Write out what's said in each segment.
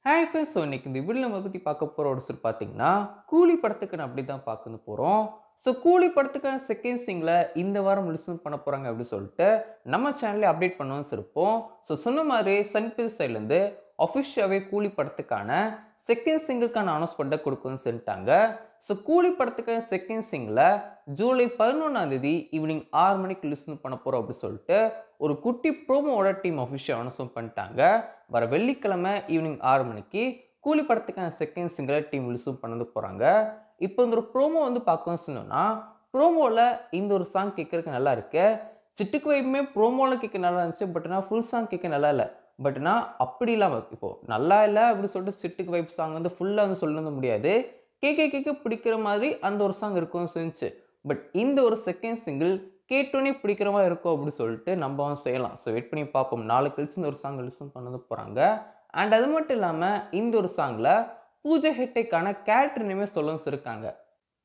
Hi friends. So இன்னைக்கு இந்த video நம்ம பற்றி பார்க்க போகிற ஒரு சிறு பார்த்தீங்கன்னா கூலி படத்துக்கு நான் அப்படி தான் பார்க்க போகிறோம். ஸோ கூலி படத்துக்கான செகண்ட் சிங்கில் இந்த வாரம் லிசன் பண்ண போகிறாங்க அப்படின்னு சொல்லிட்டு நம்ம சேனலில் அப்டேட் பண்ணுவோம் இருப்போம். ஸோ சொன்ன மாதிரி சன் பிக்சர்ஸ் சைட்லேருந்து அஃபிஷியலாகவே கூலி படத்துக்கான செகண்ட் சிங்கிள்கான அனௌன்ஸ்மெண்ட்டை கொடுக்குன்னு சொல்லிட்டாங்க. ஸோ கூலி படத்துக்கான செகண்ட் சிங்கில் ஜூலை 11 ஈவினிங் 6 மணிக்கு லிசன் பண்ண போகிறோம் அப்படின்னு சொல்லிட்டு ஒரு குட்டி ப்ரோமோட டீம் அஃபிஷியல் அனௌன்ஸ் பண்ணிட்டாங்க. வர வெள்ளிக்கிழமை ஈவினிங் 6 மணிக்கு கூலி படத்துக்கான செகண்ட் சிங்கிளை டீம் லிசன் பண்ணது போகிறாங்க. இப்போ இந்த ஒரு ப்ரோமோ வந்து பார்க்கணும்னு சொன்னோன்னா ப்ரோமோவில் இந்த ஒரு சாங் கேட்குறதுக்கு நல்லா இருக்கு. சிட்டுக்கு வைப்புமே ப்ரோமோவில் கேட்க நல்லா இருந்துச்சு. பட் ஆனால் ஃபுல் சாங் கேட்க நல்லா இல்லை. பட் ஆனால் அப்படி இல்லாமல் இப்போது நல்லா இல்லை அப்படின்னு சொல்லிட்டு சிட்டுக்கு வைப் சாங் வந்து ஃபுல்லாக வந்து சொல்ல முடியாது. கேட்க பிடிக்கிற மாதிரி அந்த ஒரு சாங் இருக்கும்னு செஞ்சு. பட் இந்த ஒரு செகண்ட் சிங்கிள் கேட்டோன்னே பிடிக்கிற மாதிரி இருக்கும் அப்படின்னு சொல்லிட்டு நம்ம செய்யலாம். ஸோ வெயிட் பண்ணி பார்ப்போம். நாளை கழிச்சு இந்த ஒரு சாங் லிசன் பண்ணது போகிறாங்க. அண்ட் அது மட்டும் இல்லாமல் இந்த ஒரு சாங்கில் பூஜா ஹெக்டேக்கான கேரக்டர் நேமே சொல்லவும் இருக்காங்க.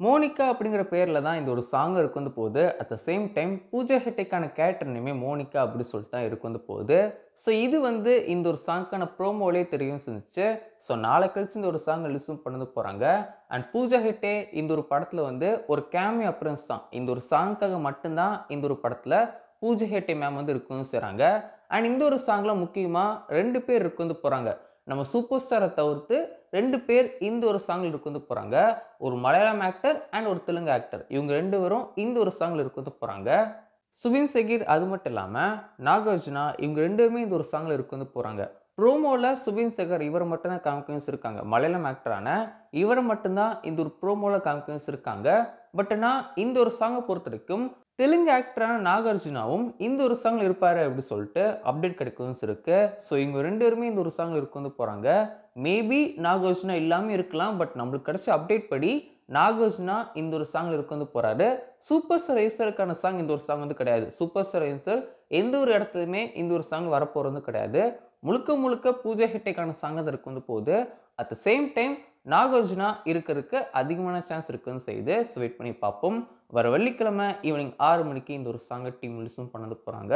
மோனிகா அப்படிங்கிற பேரில் தான் இந்த ஒரு சாங் இருக்கு வந்து போகுது. At the same time Pooja ஹெக்டேக்கான கேரக்டர் நேமே மோனிகா அப்படி சொல்லிட்டு தான் இருக்கு வந்து போகுது. ஸோ இது வந்து இந்த ஒரு சாங்க்கான ப்ரோமோலே தெரியும் செஞ்சுச்சு. ஸோ நாளை கழிச்சு இந்த ஒரு சாங் லிசன் பண்ணது போகிறாங்க. அண்ட் பூஜா ஹெக்டே இந்த ஒரு படத்தில் வந்து ஒரு கேமியோ அப்பியரன்ஸ் தான். இந்த ஒரு சாங்க்காக மட்டும்தான் இந்த ஒரு படத்தில் பூஜா ஹெக்டே மேம் வந்து இருக்குன்னு செய்கிறாங்க. அண்ட் இந்த ஒரு சாங்கில் முக்கியமாக 2 பேர் இருக்கு வந்து போகிறாங்க. நம்ம சூப்பர் ஸ்டாரை தவிர்த்து 2 பேர் இந்த ஒரு சாங்கில் இருக்கு வந்து போகிறாங்க. ஒரு மலையாளம் ஆக்டர் அண்ட் ஒரு தெலுங்கு ஆக்டர். இவங்க 2 பேரும் இந்த ஒரு சாங்கில் இருக்கு வந்து போகிறாங்க. சுபின் சகீர் அது மட்டும் இல்லாமல் நாகார்ஜுனா இவங்க 2 பேருமே இந்த ஒரு சாங்கில் இருக்கு வந்து போகிறாங்க. ப்ரோமோவில் சுபின் சகர் இவரை மட்டும்தான் காமிக்கன்ஸ் இருக்காங்க. மலையாளம் ஆக்டரான இவரை மட்டும்தான் இந்த ஒரு ப்ரோமோவில் காமிக்கன்ஸ் இருக்காங்க. பட் ஆனால் இந்த ஒரு சாங்கை பொறுத்த வரைக்கும் தெலுங்கு ஆக்டரான நாகார்ஜுனாவும் இந்த ஒரு சாங்கில் இருப்பார் அப்படி சொல்லிட்டு அப்டேட் கிடைக்கும் இருக்கு. ஸோ இவங்க 2 பேருமே இந்த ஒரு சாங்கில் இருக்கு வந்து போகிறாங்க. மேபி நாகார்ஜுனா இல்லாமல் இருக்கலாம். பட் நம்மளுக்கு கிடைச்ச அப்டேட் படி நாகார்ஜுனா இந்த ஒரு சாங்கில் இருக்கு வந்து போகிறாரு. சூப்பர் ஸ்டார் ரேசருக்கான சாங் இந்த ஒரு சாங் வந்து கிடையாது. சூப்பர் ஸ்டார் ரேசர் எந்த ஒரு இடத்துலையுமே இந்த ஒரு சாங் வரப்போகிறது கிடையாது. முழுக்க பூஜா ஹெக்டேக்கான சாங் தான் இருக்கு வந்து போகுது. At the same time Nagarjuna இருக்கிறதுக்கு அதிகமான சான்ஸ் இருக்குன்னு செய்யுது. ஸோ வெயிட் பண்ணி பார்ப்போம். வர வெள்ளிக்கிழமை ஈவினிங் 6 மணிக்கு இந்த ஒரு சாங்கை டீம் லிசன் பண்ணது போகிறாங்க.